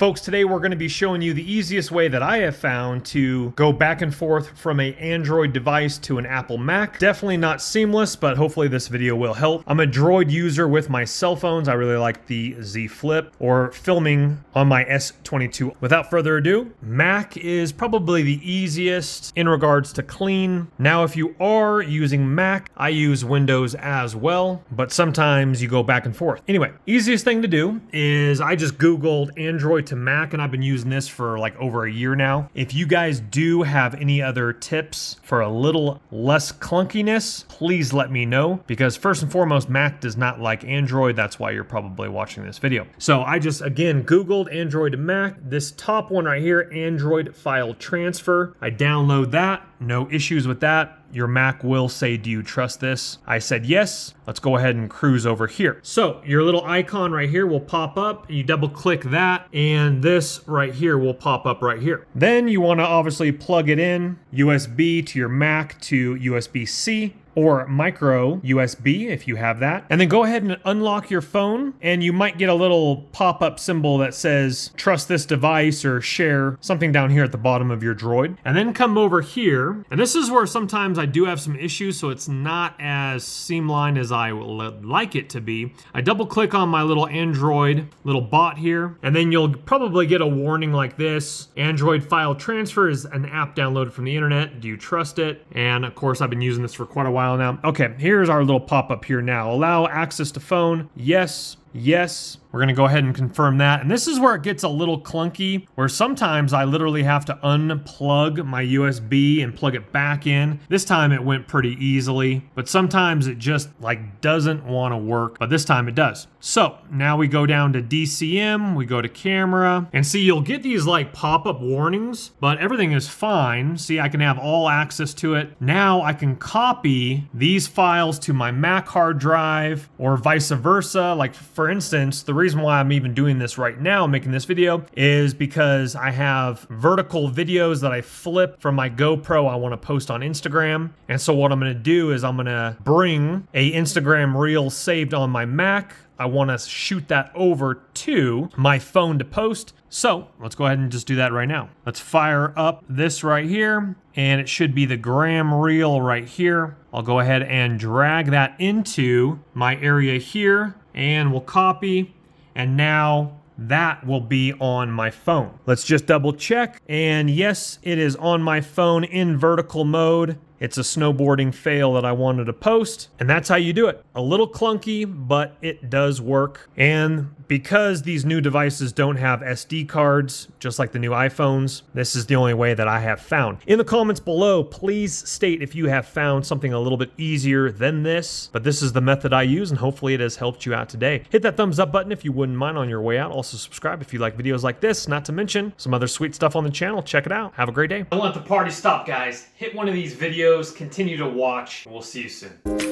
Folks, today we're going to be showing you the easiest way that I have found to go back and forth from an Android device to an Apple Mac. Definitely not seamless, but hopefully this video will help. I'm a Droid user with my cell phones. I really like the Z Flip or filming on my S22. Without further ado, Mac is probably the easiest in regards to clean. Now, if you are using Mac, I use Windows as well, but sometimes you go back and forth. Anyway, easiest thing to do is I just Googled Android to Mac, and I've been using this for like over a year now. If you guys do have any other tips for a little less clunkiness, please let me know, because first and foremost, Mac does not like Android. That's why you're probably watching this video. So I just, again, Googled Android to Mac. This top one right here, Android file transfer. I download that. No issues with that. Your Mac will say, do you trust this? I said yes. Let's go ahead and cruise over here. So your little icon right here will pop up. You double click that, and this right here will pop up right here. Then you want to obviously plug it in, USB to your Mac to USB-C. Or micro USB if you have that. And then go ahead and unlock your phone, and you might get a little pop-up symbol that says trust this device or share, something down here at the bottom of your Droid. And then come over here, and this is where sometimes I do have some issues, so it's not as streamlined as I would like it to be. I double click on my little Android little bot here, and then you'll probably get a warning like this. Android file transfer is an app downloaded from the internet. Do you trust it? And of course, I've been using this for quite a while now. Okay, here's our little pop-up here now. Allow access to phone. Yes. Yes. We're going to go ahead and confirm that. And this is where it gets a little clunky, where sometimes I literally have to unplug my USB and plug it back in. This time it went pretty easily, but sometimes it just like doesn't want to work, but this time it does. So now we go down to DCM, we go to camera, and see, you'll get these like pop-up warnings, but everything is fine. See, I can have all access to it. Now I can copy these files to my Mac hard drive or vice versa. Like for instance, the reason why I'm even doing this right now, making this video, is because I have vertical videos that I flip from my GoPro I want to post on Instagram. And so what I'm going to do is I'm going to bring a Instagram reel saved on my Mac. I want to shoot that over to my phone to post. So let's go ahead and just do that right now. Let's fire up this right here, and it should be the gram reel right here. I'll go ahead and drag that into my area here, and we'll copy, and now that will be on my phone. Let's just double check, and yes, it is on my phone in vertical mode. It's a snowboarding fail that I wanted to post, and that's how you do it. A little clunky, but it does work. And because these new devices don't have SD cards, just like the new iPhones, this is the only way that I have found. In the comments below, please state if you have found something a little bit easier than this, but this is the method I use, and hopefully it has helped you out today. Hit that thumbs up button if you wouldn't mind on your way out. Also subscribe if you like videos like this, not to mention some other sweet stuff on the channel. Check it out. Have a great day. Don't let the party stop, guys. Hit one of these videos, continue to watch, and we'll see you soon.